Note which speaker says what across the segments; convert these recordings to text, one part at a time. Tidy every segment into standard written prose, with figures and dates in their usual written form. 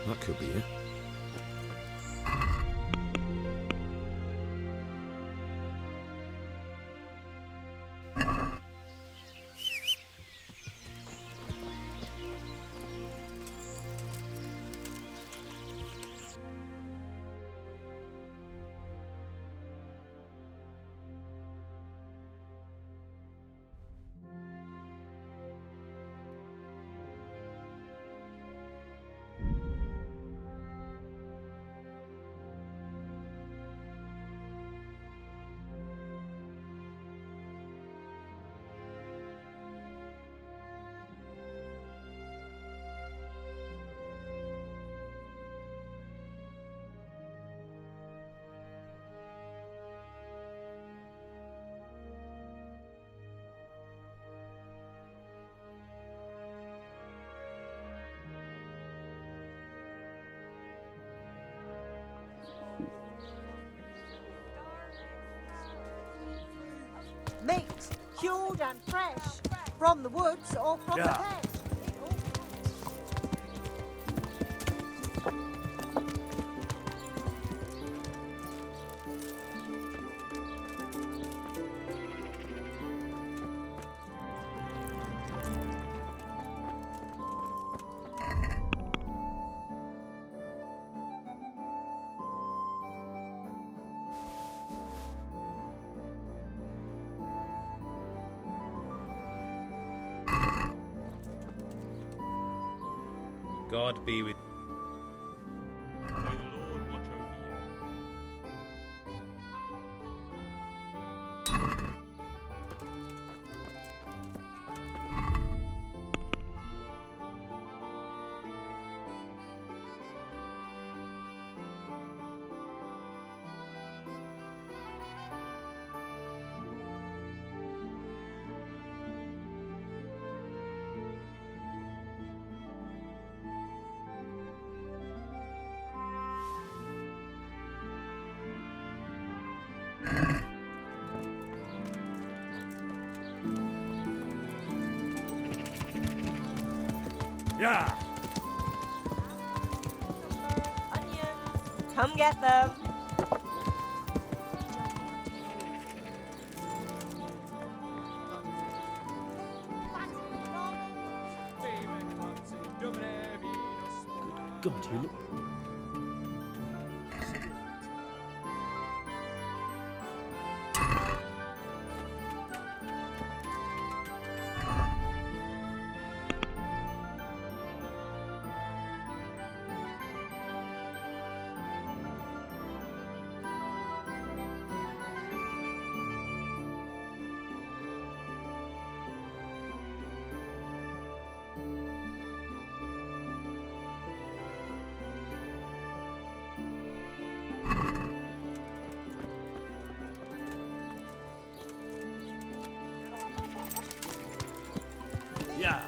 Speaker 1: That could be it.
Speaker 2: Meat, cured and fresh, from the woods or from the hedge.
Speaker 3: God be with
Speaker 4: Yeah!
Speaker 2: Onions, come get them.
Speaker 1: God, you look...
Speaker 4: Yeah!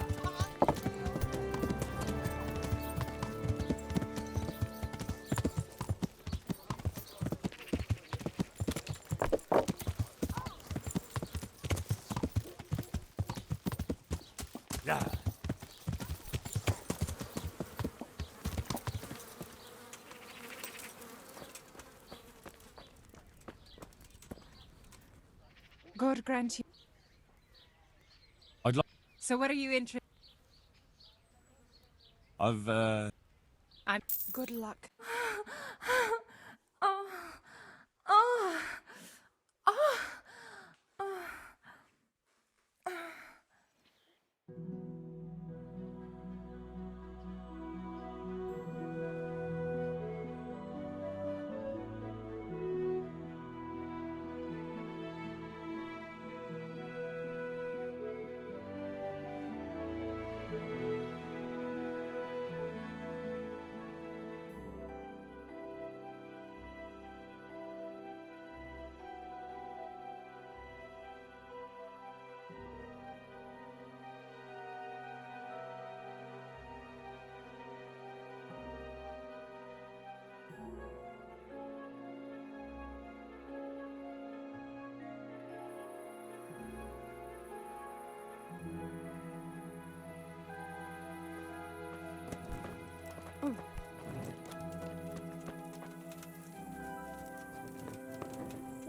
Speaker 4: Yeah!
Speaker 5: God grant you.
Speaker 4: I'd like...
Speaker 5: So what are you interested?
Speaker 4: I've,
Speaker 5: I'm good luck.
Speaker 6: Oh, oh, oh, oh.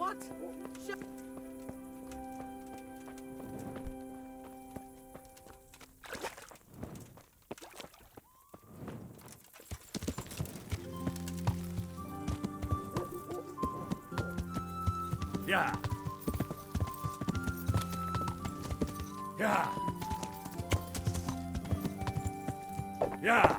Speaker 2: What?
Speaker 4: Yeah. Yeah. Yeah.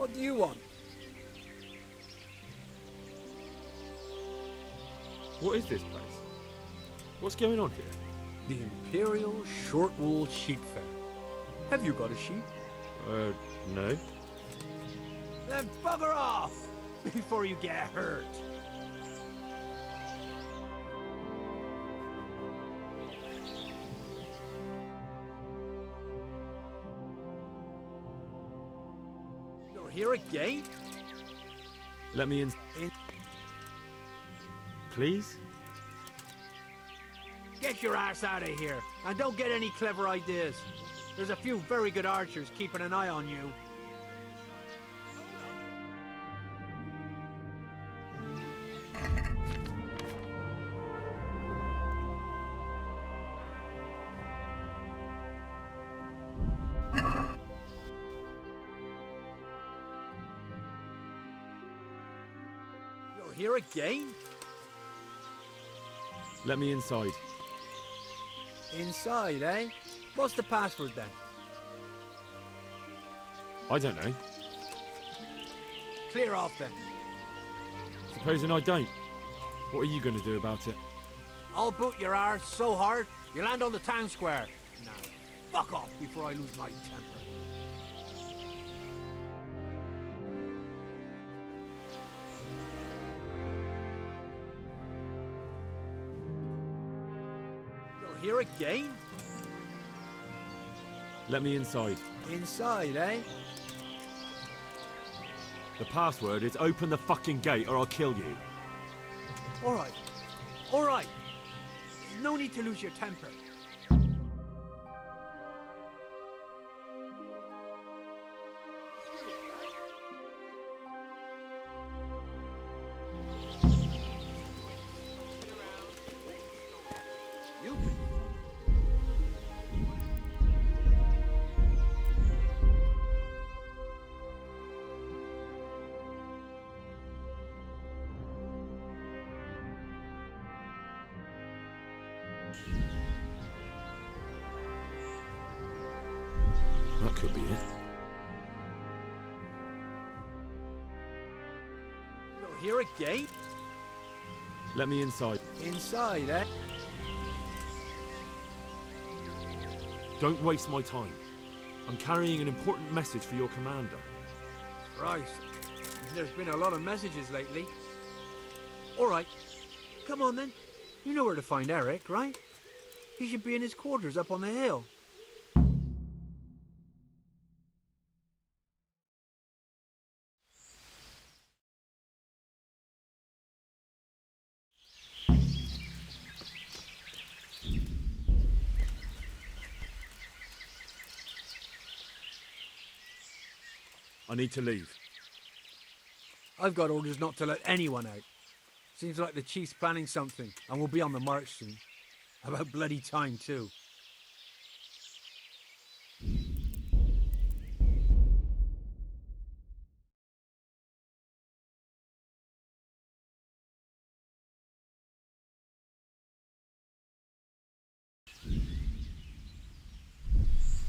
Speaker 1: What do you want?
Speaker 3: What is this place? What's going on here?
Speaker 1: The Imperial Short Wool Sheep Fair. Have you got a sheep?
Speaker 3: No.
Speaker 1: Then bugger off before you get hurt. You're here again?
Speaker 3: Let me in. Please?
Speaker 1: Get your ass out of here, and don't get any clever ideas. There's a few very good archers keeping an eye on you. You're here again?
Speaker 3: Let me inside.
Speaker 1: Inside, eh? What's the password then?
Speaker 3: I don't know.
Speaker 1: Clear off then.
Speaker 3: Supposing I don't. What are you going to do about it?
Speaker 1: I'll boot your arse so hard, you land on the town square. Now, fuck off before I lose my temper. You're here again?
Speaker 3: Let me inside.
Speaker 1: Inside, eh?
Speaker 3: The password is open the fucking gate or I'll kill you.
Speaker 1: Alright. Alright. No need to lose your temper. You can.
Speaker 3: That could be it.
Speaker 1: You're here again?
Speaker 3: Let me inside.
Speaker 1: Inside, eh?
Speaker 3: Don't waste my time. I'm carrying an important message for your commander.
Speaker 1: Christ. There's been a lot of messages lately. Alright. Come on then. You know where to find Eric, right? He should be in his quarters up on the hill.
Speaker 3: I need to leave.
Speaker 1: I've got orders not to let anyone out. Seems like the chief's planning something, and we'll be on the march soon. About bloody time, too.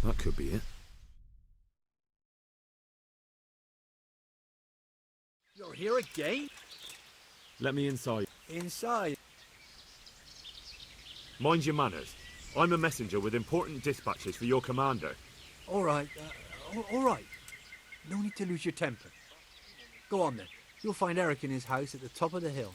Speaker 3: That could be it.
Speaker 1: You're here again?
Speaker 3: Let me inside.
Speaker 1: Inside.
Speaker 3: Mind your manners. I'm a messenger with important dispatches for your commander.
Speaker 1: Alright, alright. No need to lose your temper. Go on then. You'll find Eric in his house at the top of the hill.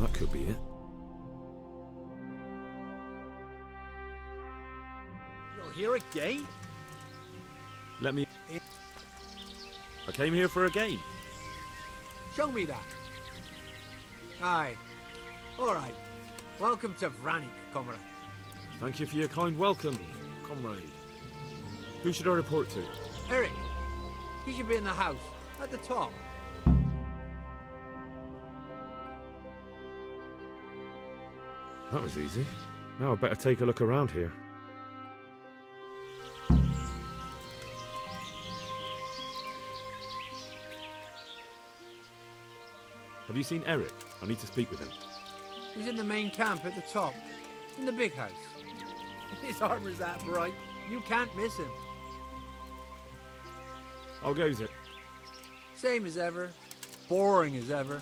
Speaker 3: That could be it.
Speaker 1: You're here again?
Speaker 3: Let me... I came here for a game.
Speaker 1: Show me that. Aye. Alright. Welcome to Vranik, comrade.
Speaker 3: Thank you for your kind welcome, comrade. Who should I report to?
Speaker 1: Eric. He should be in the house, at the top.
Speaker 3: That was easy. Now I better take a look around here. Have you seen Eric? I need to speak with him.
Speaker 1: He's in the main camp at the top, in the big house. His armor's that bright, you can't miss him.
Speaker 3: How goes it?
Speaker 1: Same as ever, boring as ever.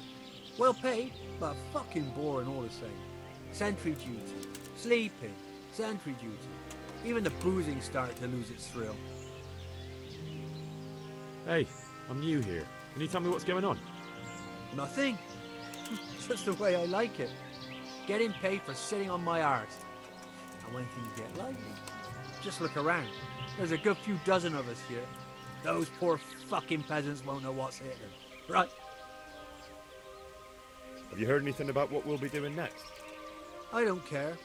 Speaker 1: Well paid, but fucking boring all the same. Sentry duty, sleeping, sentry duty. Even the boozing started to lose its thrill.
Speaker 3: Hey, I'm new here. Can you tell me what's going on?
Speaker 1: Nothing. Just the way I like it. Getting paid for sitting on my arse. And when things get lively, just look around. There's a good few dozen of us here. Those poor fucking peasants won't know what's hit them. Right?
Speaker 3: Have you heard anything about what we'll be doing next?
Speaker 1: I don't care.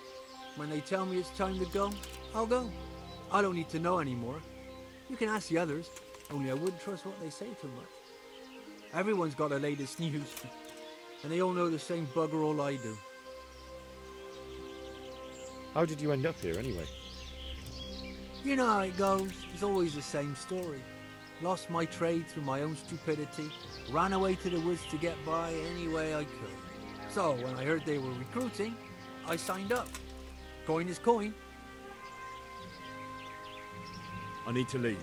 Speaker 1: When they tell me it's time to go, I'll go. I don't need to know anymore. You can ask the others, only I wouldn't trust what they say too much. Everyone's got the latest news, and they all know the same bugger all I do.
Speaker 3: How did you end up here anyway?
Speaker 1: You know how it goes. It's always the same story. Lost my trade through my own stupidity, ran away to the woods to get by any way I could. So, when I heard they were recruiting, I signed up. Coin is coin.
Speaker 3: I need to leave.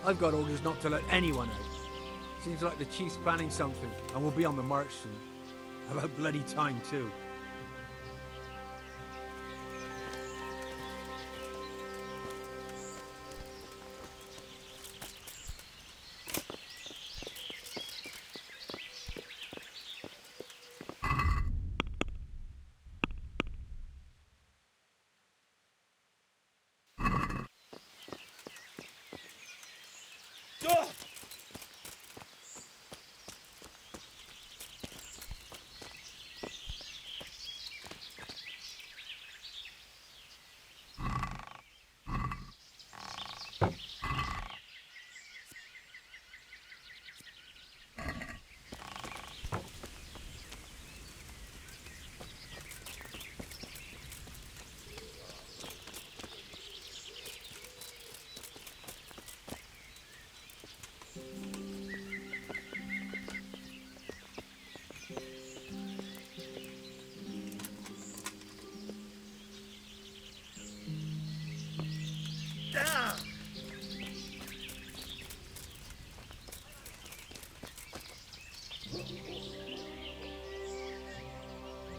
Speaker 1: I've got orders not to let anyone out. Seems like the chief's planning something, and we'll be on the march soon. About bloody time, too.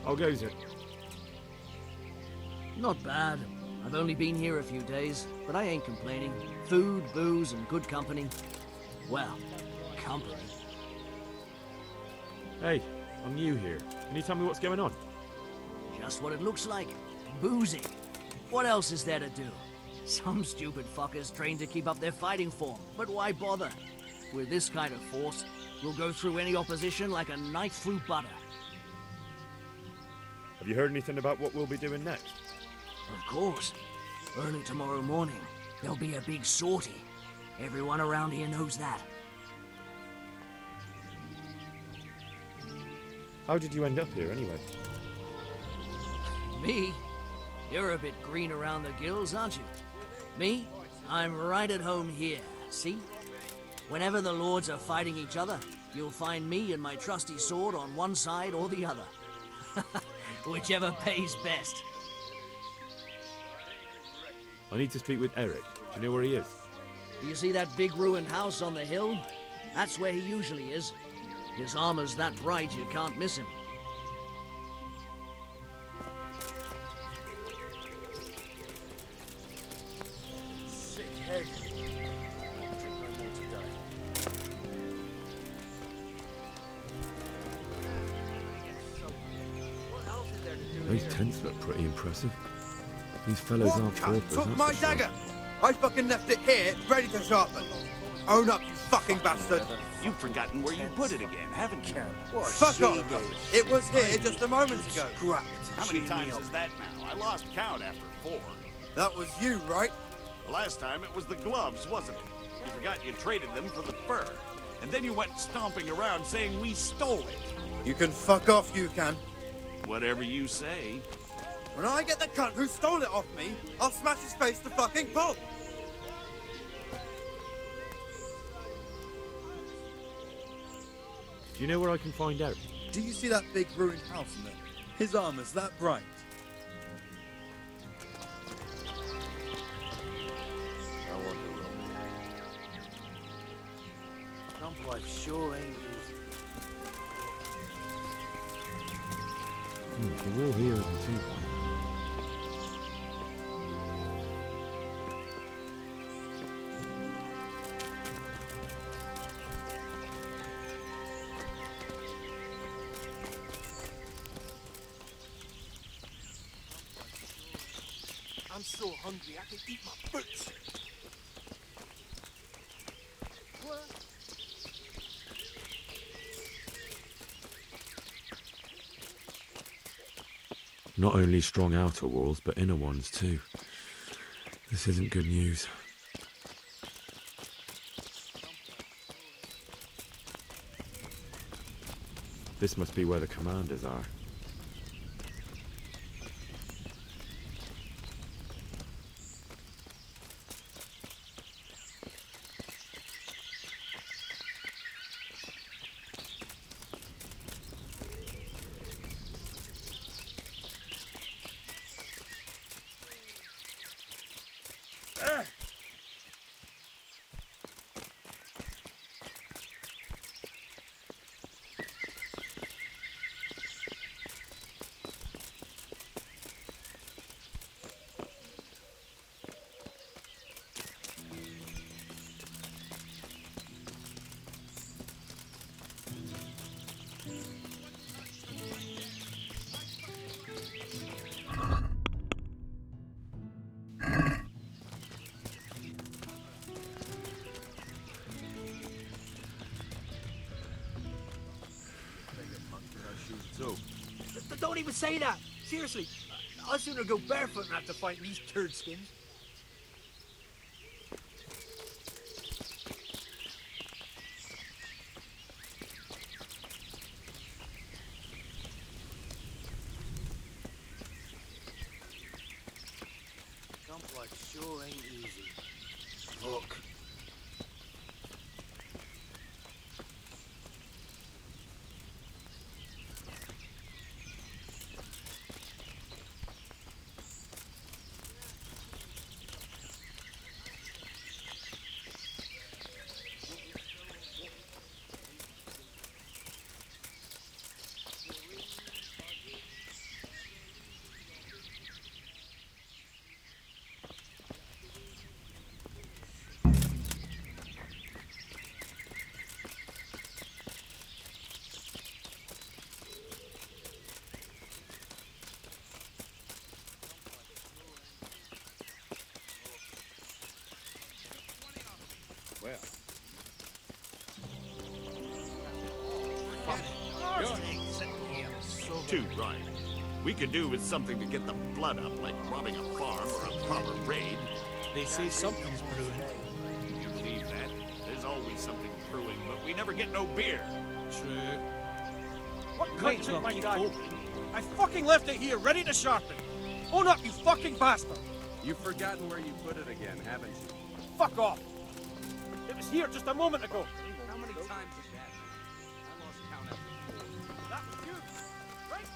Speaker 3: How goes it?
Speaker 7: Not bad. I've only been here a few days, but I ain't complaining. Food, booze, and good company. Well, company.
Speaker 3: Hey, I'm new here. Can you tell me what's going on?
Speaker 7: Just what it looks like. Boozing. What else is there to do? Some stupid fuckers trained to keep up their fighting form, but why bother? With this kind of force, we'll go through any opposition like a knife through butter.
Speaker 3: Have you heard anything about what we'll be doing next?
Speaker 7: Of course. Early tomorrow morning, there'll be a big sortie. Everyone around here knows that.
Speaker 3: How did you end up here anyway?
Speaker 7: Me? You're a bit green around the gills, aren't you? Me? I'm right at home here, see? Whenever the lords are fighting each other, you'll find me and my trusty sword on one side or the other. Whichever pays best.
Speaker 3: I need to speak with Eric. Do you know where he is?
Speaker 7: Do you see that big ruined house on the hill? That's where he usually is. His armor's that bright you can't miss him.
Speaker 4: Sick head.
Speaker 3: Those tents look pretty impressive. These fellows
Speaker 8: What
Speaker 3: aren't
Speaker 8: cunt
Speaker 3: paupers,
Speaker 8: took
Speaker 3: that's
Speaker 8: my
Speaker 3: for sure.
Speaker 8: dagger? I fucking left it here, ready to sharpen. Own up, you fucking bastard.
Speaker 9: You've forgotten where you put it again, haven't you?
Speaker 8: Fuck off. It was here just a moment ago.
Speaker 9: How many times is that now? I lost count after 4.
Speaker 8: That was you, right?
Speaker 9: The last time it was the gloves, wasn't it? You forgot you traded them for the fur. And then you went stomping around saying we stole it.
Speaker 8: You can fuck off, you can.
Speaker 9: Whatever you say.
Speaker 8: When I get the cunt who stole it off me, I'll smash his face to fucking pulp!
Speaker 3: Do you know where I can find out?
Speaker 4: Do you see that big ruined house in there? His armor's that bright.
Speaker 8: I wonder, Someplace sure ain't easy.
Speaker 3: The wall here isn't too wide.
Speaker 8: I'm so hungry I can eat my boots.
Speaker 3: Not only strong outer walls, but inner ones too. This isn't good news. This must be where the commanders are.
Speaker 1: Don't even say that. Seriously, I'd sooner go barefoot than have to fight these turd skins.
Speaker 8: Someplace sure ain't easy. Look.
Speaker 9: Too right. We could do with something to get the blood up, like robbing a farm or a proper raid.
Speaker 4: They say something's brewing.
Speaker 9: You believe that? There's always something brewing, but we never get no beer.
Speaker 4: True.
Speaker 10: What
Speaker 4: Wait,
Speaker 10: cunt took
Speaker 4: look,
Speaker 10: my
Speaker 4: keep
Speaker 10: dagger?
Speaker 4: open.
Speaker 10: I fucking left it here, ready to sharpen. Own up, you fucking bastard!
Speaker 11: You've forgotten where you put it again, haven't you?
Speaker 10: Fuck off! It was here just a moment ago.
Speaker 11: How many times has that been? I lost count after 4.
Speaker 10: That was you, right?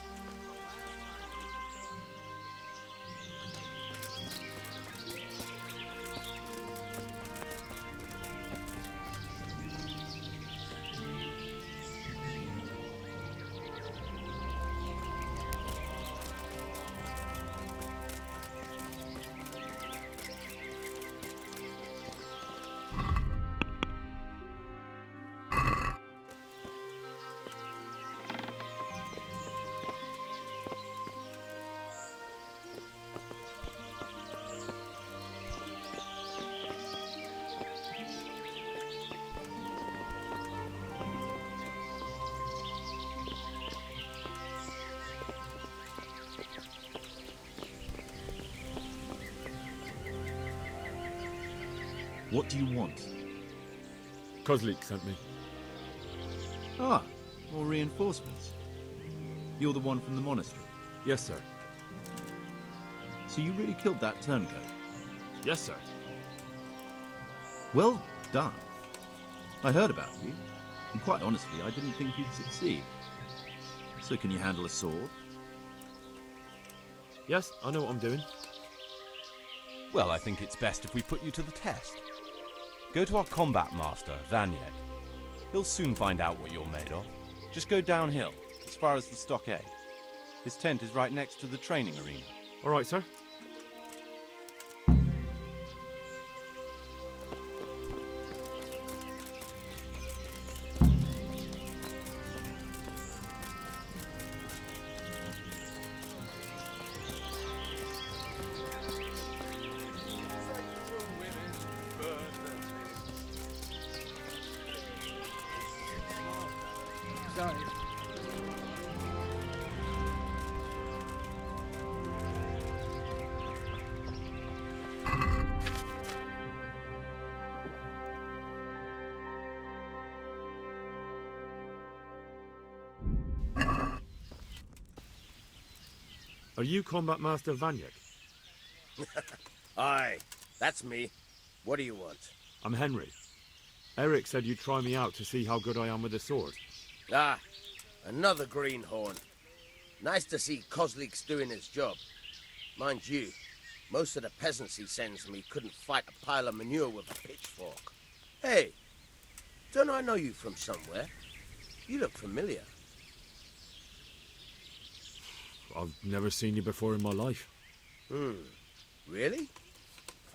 Speaker 12: What do you want?
Speaker 3: Kozlik sent me.
Speaker 12: Ah, more reinforcements. You're the one from the monastery?
Speaker 3: Yes, sir.
Speaker 12: So you really killed that turncoat?
Speaker 3: Yes, sir.
Speaker 12: Well done. I heard about you, and quite honestly, I didn't think you'd succeed. So can you handle a sword?
Speaker 3: Yes, I know what I'm doing.
Speaker 13: Well, I think it's best if we put you to the test. Go to our combat master, Vanyek. He'll soon find out what you're made of. Just go downhill, as far as the stockade. His tent is right next to the training arena.
Speaker 3: All right, sir.
Speaker 1: Sorry.
Speaker 3: Are you Combat Master Vanyek?
Speaker 11: Aye, that's me. What do you want?
Speaker 3: I'm Henry. Eric said you'd try me out to see how good I am with a sword.
Speaker 11: Ah, another greenhorn. Nice to see Kozlik's doing his job. Mind you, most of the peasants he sends me couldn't fight a pile of manure with a pitchfork. Hey, don't I know you from somewhere? You look familiar.
Speaker 3: I've never seen you before in my life.
Speaker 11: Really?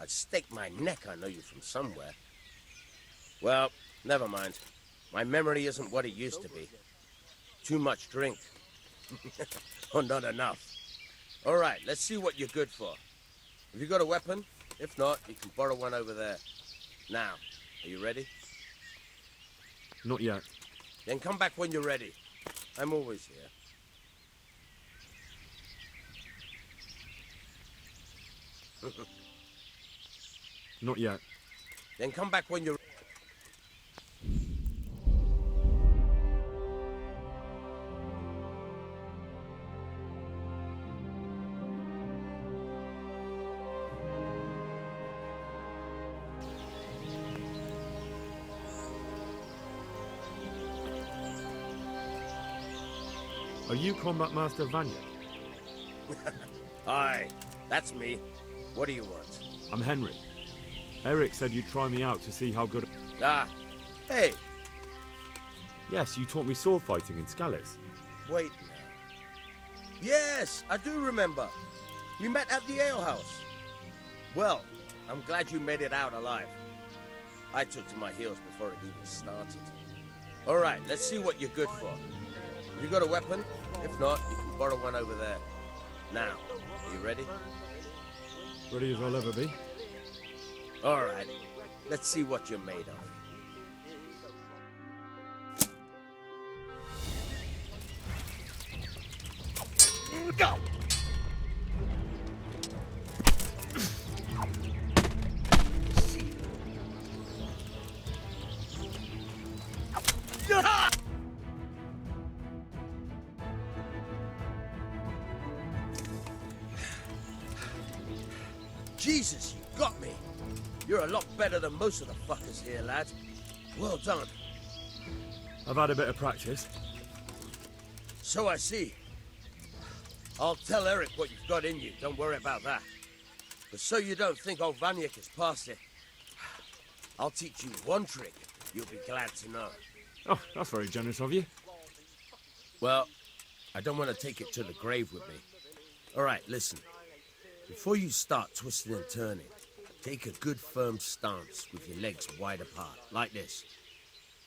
Speaker 11: I'd stake my neck I know you from somewhere. Well, never mind. My memory isn't what it used to be. Too much drink. Or not enough. All right, let's see what you're good for. Have you got a weapon? If not, you can borrow one over there. Now, are you ready?
Speaker 3: Not yet.
Speaker 11: Then come back when you're ready. I'm always here.
Speaker 3: Not yet.
Speaker 11: Then come back when you're...
Speaker 3: Are you Combat Master Vanyek?
Speaker 11: Aye, that's me. What do you want?
Speaker 3: I'm Henry. Eric said you'd try me out to see how good...
Speaker 11: Ah, hey,
Speaker 3: Yes, you taught me sword fighting in Scallis.
Speaker 11: wait now. Yes, I do remember. We met at the alehouse. Well, I'm glad you made it out alive. I took to my heels before it even started. All right, let's see what you're good for. Have you got a weapon? If not, you can borrow one over there. Now, are you ready?
Speaker 3: Ready as I'll ever be.
Speaker 11: All right, let's see what you're made of. Go! Jesus, you got me. You're a lot better than most of the fuckers here, lad. Well done.
Speaker 3: I've had a bit of practice.
Speaker 11: So I see. I'll tell Eric what you've got in you. Don't worry about that. But so you don't think old Vanyek has passed it, I'll teach you one trick you'll be glad to know.
Speaker 3: Oh, that's very generous of you.
Speaker 11: Well, I don't want to take it to the grave with me. All right, listen. Before you start twisting and turning, take a good firm stance with your legs wide apart, like this.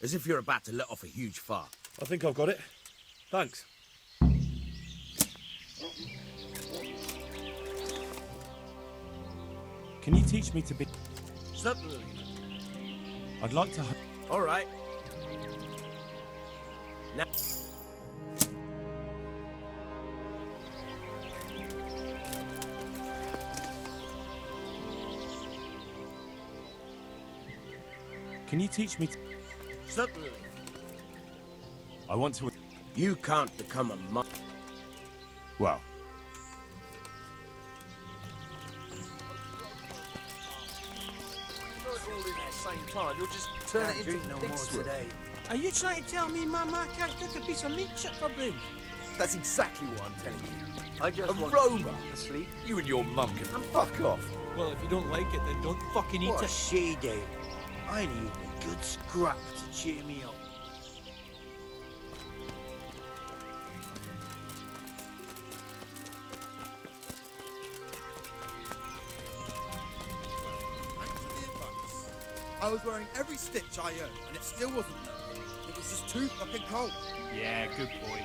Speaker 11: As if you're about to let off a huge fart.
Speaker 3: I think I've got it. Thanks.
Speaker 13: Can you teach me to be...
Speaker 11: Certainly.
Speaker 13: I'd like to...
Speaker 11: All right. Now...
Speaker 13: Can you teach me to...
Speaker 11: Certainly.
Speaker 13: I want to...
Speaker 11: You can't become a monk.
Speaker 13: Well... it all in at the same time, you'll just turn
Speaker 1: Can't
Speaker 13: it into
Speaker 1: drink no more
Speaker 13: thick
Speaker 1: today.
Speaker 10: Are you trying to tell me Mama can't cook a piece of meat shut for bread?
Speaker 13: That's exactly what I'm telling you.
Speaker 1: I just want
Speaker 13: Roma.
Speaker 1: to sleep.
Speaker 13: You and your mum can fuck off.
Speaker 10: Well, if you don't like it, then don't fucking eat
Speaker 1: What a
Speaker 10: it.
Speaker 1: shade, Dave. I need a good scrap to cheer me up.
Speaker 8: Thanks for the advice. I was wearing every stitch I earned, and it still wasn't enough. It was just too fucking cold.
Speaker 10: Yeah, good point.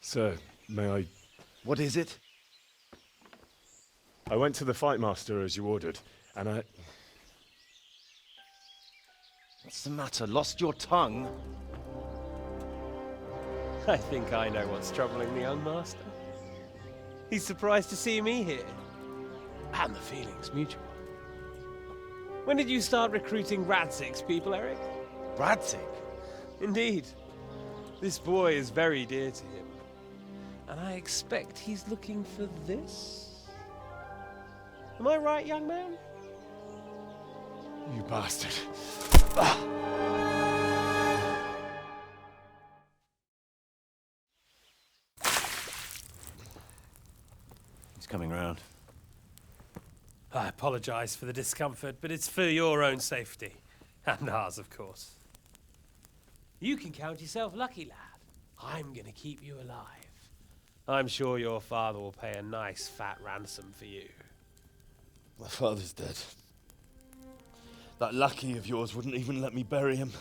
Speaker 3: Sir, may I...
Speaker 14: What is it?
Speaker 3: I went to the fight master as you ordered, and I...
Speaker 14: What's the matter? Lost your tongue?
Speaker 15: I think I know what's troubling the young master. He's surprised to see me here. And the feeling's mutual. When did you start recruiting Radzig's people, Eric?
Speaker 14: Radzig?
Speaker 15: Indeed. This boy is very dear to him. And I expect he's looking for this? Am I right, young man?
Speaker 3: You bastard.
Speaker 14: He's coming round.
Speaker 15: I apologize for the discomfort, but it's for your own safety. And ours, of course. You can count yourself lucky, lad. I'm gonna keep you alive. I'm sure your father will pay a nice fat ransom for you.
Speaker 12: My father's dead. That lackey of yours wouldn't even let me bury him.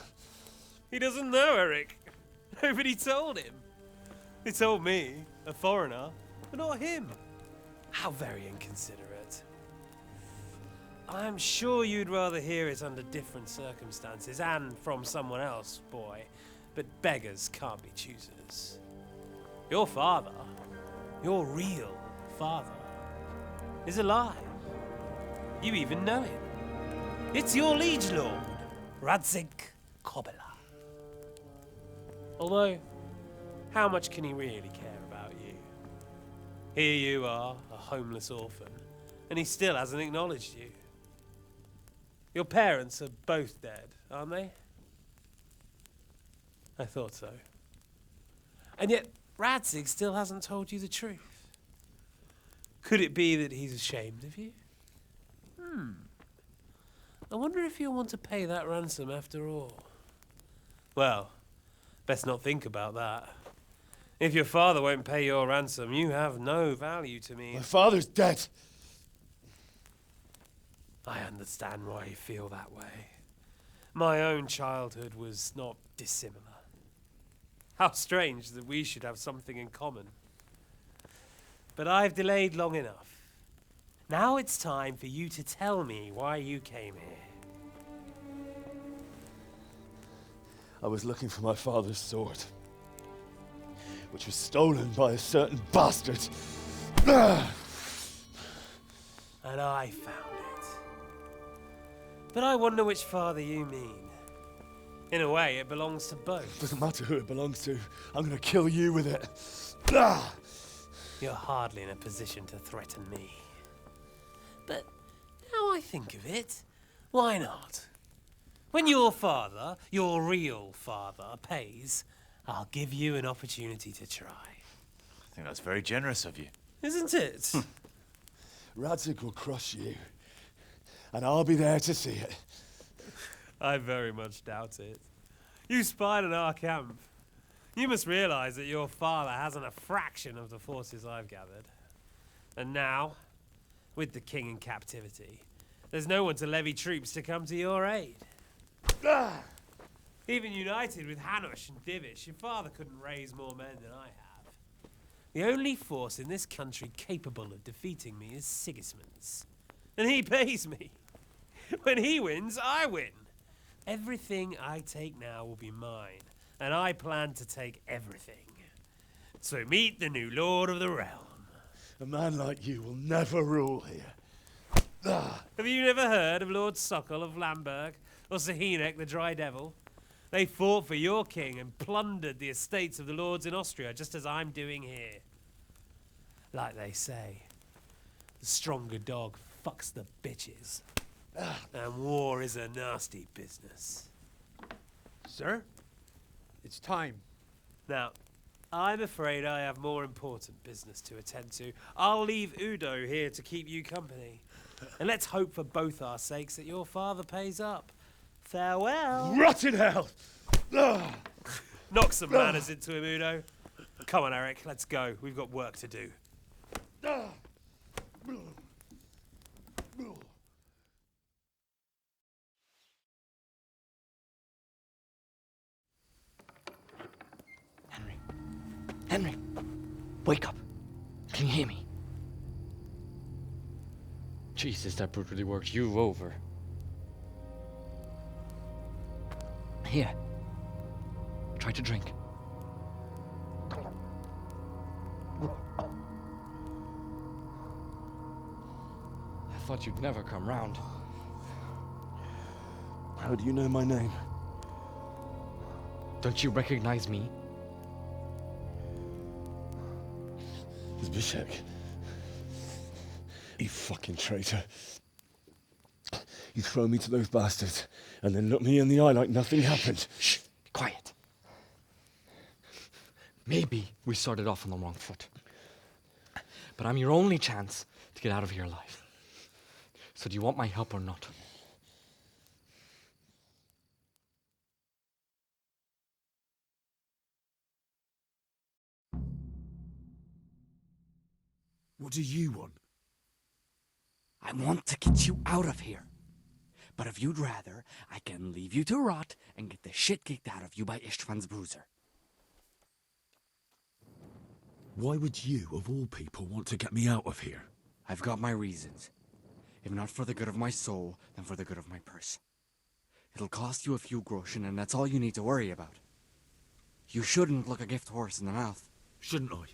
Speaker 15: He doesn't know, Eric. Nobody told him. They told me, a foreigner, but not him. How very inconsiderate. I'm sure you'd rather hear it under different circumstances and from someone else, boy. But beggars can't be choosers. Your father, your real father, is alive. You even know him. It's your liege lord, Radzig Kobyla. Although, how much can he really care about you? Here you are, a homeless orphan, and he still hasn't acknowledged you. Your parents are both dead, aren't they? I thought so. And yet, Radzig still hasn't told you the truth. Could it be that he's ashamed of you? I wonder if you'll want to pay that ransom after all. Well, best not think about that. If your father won't pay your ransom, you have no value to me.
Speaker 12: My father's dead.
Speaker 15: I understand why you feel that way. My own childhood was not dissimilar. How strange that we should have something in common. But I've delayed long enough. Now it's time for you to tell me why you came here.
Speaker 12: I was looking for my father's sword, which was stolen by a certain bastard.
Speaker 15: And I found it. But I wonder which father you mean. In a way, it belongs to both.
Speaker 12: Doesn't matter who it belongs to. I'm gonna kill you with it.
Speaker 15: You're hardly in a position to threaten me. But now I think of it, why not? When your father, your real father, pays, I'll give you an opportunity to try.
Speaker 14: I think that's very generous of you.
Speaker 15: Isn't it?
Speaker 12: Radzig will crush you, and I'll be there to see it.
Speaker 15: I very much doubt it. You spied on our camp. You must realize that your father hasn't a fraction of the forces I've gathered. And now, with the king in captivity, there's no one to levy troops to come to your aid. Even united with Hanush and Divish, your father couldn't raise more men than I have. The only force in this country capable of defeating me is Sigismund's. And he pays me. When he wins, I win. Everything I take now will be mine, and I plan to take everything. So meet the new Lord of the Realm.
Speaker 16: A man like you will never rule here.
Speaker 15: Have you never heard of Lord Sokol of Lamberg, or Sahinek the Dry Devil? They fought for your king and plundered the estates of the lords in Austria, just as I'm doing here. Like they say, the stronger dog fucks the bitches. And war is a nasty business.
Speaker 1: Sir, it's time.
Speaker 15: Now, I'm afraid I have more important business to attend to. I'll leave Udo here to keep you company. And let's hope for both our sakes that your father pays up. Farewell.
Speaker 16: Rot in hell!
Speaker 15: Knock some manners into him, Udo. Come on, Eric, let's go. We've got work to do.
Speaker 17: Henry, wake up. Can you hear me? Jesus, that brutally worked you over. Here. Try to drink. I thought you'd never come round.
Speaker 16: How do you know my name?
Speaker 17: Don't you recognize me?
Speaker 16: Zbyszek. You fucking traitor. You throw me to those bastards and then look me in the eye like nothing happened.
Speaker 17: Shh, be quiet. Maybe we started off on the wrong foot. But I'm your only chance to get out of here alive. So do you want my help or not?
Speaker 3: What do you want?
Speaker 17: I want to get you out of here. But if you'd rather, I can leave you to rot and get the shit kicked out of you by Istvan's bruiser.
Speaker 3: Why would you, of all people, want to get me out of here?
Speaker 17: I've got my reasons. If not for the good of my soul, then for the good of my purse. It'll cost you a few groschen, and that's all you need to worry about. You shouldn't look a gift horse in the mouth.
Speaker 3: Shouldn't I?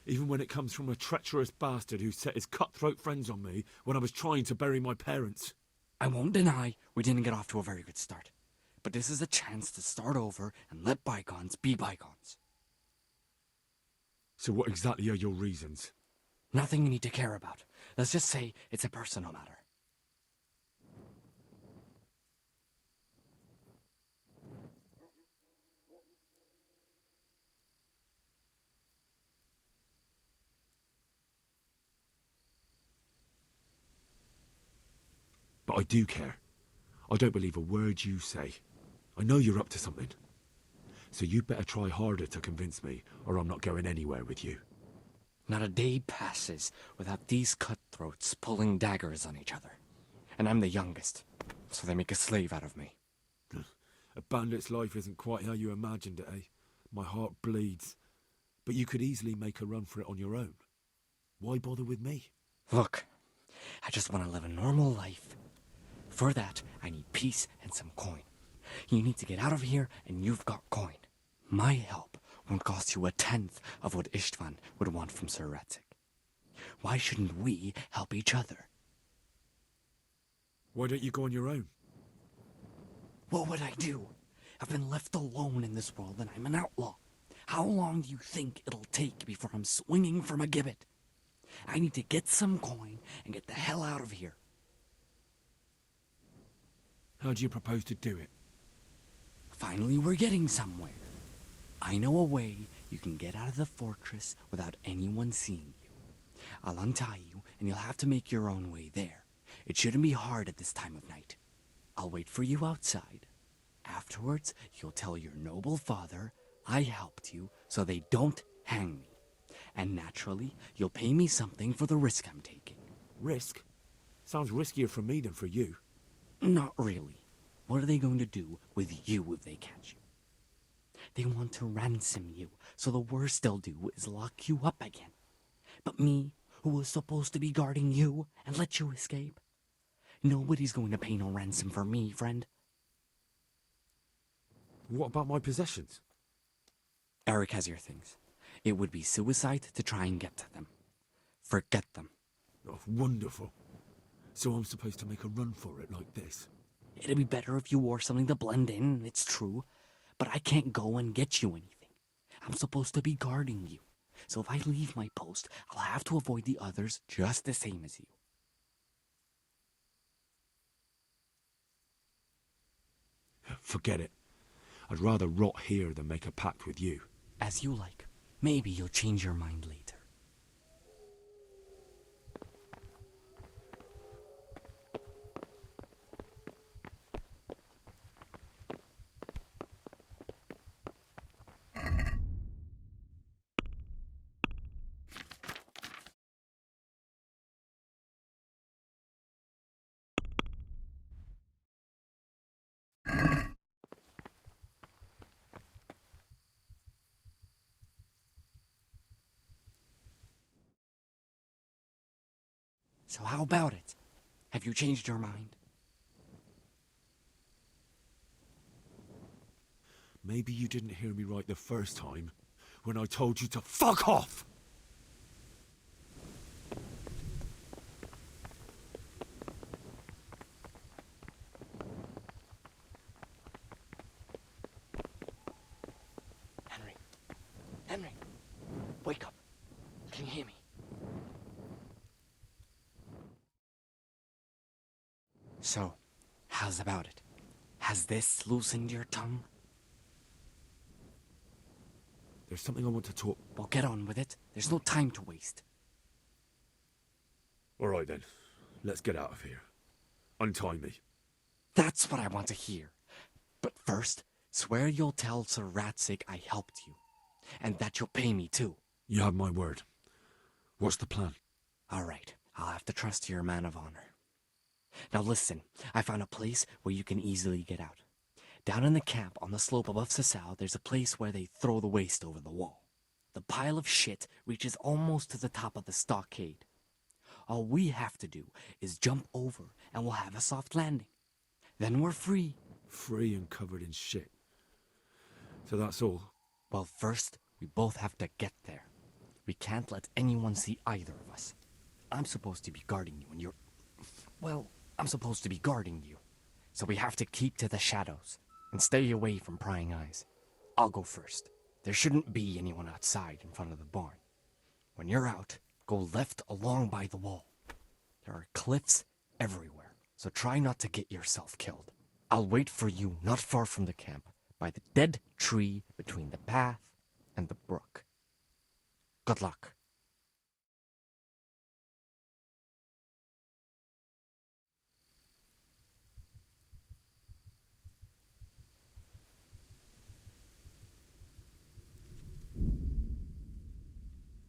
Speaker 3: Even when it comes from a treacherous bastard who set his cutthroat friends on me when I was trying to bury my parents.
Speaker 17: I won't deny we didn't get off to a very good start. But this is a chance to start over and let bygones be bygones.
Speaker 3: So what exactly are your reasons?
Speaker 17: Nothing you need to care about. Let's just say it's a personal matter.
Speaker 3: But I do care. I don't believe a word you say. I know you're up to something. So you better try harder to convince me, or I'm not going anywhere with you.
Speaker 17: Not a day passes without these cutthroats pulling daggers on each other. And I'm the youngest, so they make a slave out of me.
Speaker 3: A bandit's life isn't quite how you imagined it, eh? My heart bleeds. But you could easily make a run for it on your own. Why bother with me?
Speaker 17: Look, I just want to live a normal life. For that, I need peace and some coin. You need to get out of here, and you've got coin. My help won't cost you a tenth of what Istvan would want from Sir Ratzik. Why shouldn't we help each other?
Speaker 3: Why don't you go on your own?
Speaker 17: What would I do? I've been left alone in this world, and I'm an outlaw. How long do you think it'll take before I'm swinging from a gibbet? I need to get some coin and get the hell out of here.
Speaker 3: How do you propose to do it?
Speaker 17: Finally, we're getting somewhere. I know a way you can get out of the fortress without anyone seeing you. I'll untie you, and you'll have to make your own way there. It shouldn't be hard at this time of night. I'll wait for you outside. Afterwards, you'll tell your noble father I helped you so they don't hang me. And naturally, you'll pay me something for the risk I'm taking.
Speaker 3: Risk? Sounds riskier for me than for you.
Speaker 17: Not really. What are they going to do with you if they catch you? They want to ransom you, so the worst they'll do is lock you up again. But me, who was supposed to be guarding you and let you escape, nobody's going to pay no ransom for me, friend.
Speaker 3: What about my possessions?
Speaker 17: Eric has your things. It would be suicide to try and get to them. Forget them.
Speaker 3: Oh, wonderful. So I'm supposed to make a run for it like this?
Speaker 17: It'd be better if you wore something to blend in, it's true. But I can't go and get you anything. I'm supposed to be guarding you. So if I leave my post, I'll have to avoid the others just the same as you.
Speaker 3: Forget it. I'd rather rot here than make a pact with you.
Speaker 17: As you like. Maybe you'll change your mind later. So how about it? Have you changed your mind?
Speaker 3: Maybe you didn't hear me right the first time, when I told you to fuck off!
Speaker 17: Henry, wake up. Can you hear me? So, how's about it? Has this loosened your tongue?
Speaker 3: There's something I want to talk...
Speaker 17: Well, get on with it. There's no time to waste.
Speaker 3: All right then, let's get out of here. Untie me.
Speaker 17: That's what I want to hear. But first, swear you'll tell Sir Ratsig I helped you. And that you'll pay me too.
Speaker 3: You have my word. What's the plan?
Speaker 17: All right, I'll have to trust you're a man of honor. Now listen, I found a place where you can easily get out. Down in the camp on the slope above Sasau, there's a place where they throw the waste over the wall. The pile of shit reaches almost to the top of the stockade. All we have to do is jump over and we'll have a soft landing. Then we're free.
Speaker 3: Free and covered in shit. So that's all?
Speaker 17: Well, first, we both have to get there. We can't let anyone see either of us. I'm supposed to be guarding you and you're... Well, I'm supposed to be guarding you. So we have to keep to the shadows and stay away from prying eyes. I'll go first. There shouldn't be anyone outside in front of the barn. When you're out, go left along by the wall. There are cliffs everywhere, so try not to get yourself killed. I'll wait for you not far from the camp, by the dead tree between the path and the brook. Good luck.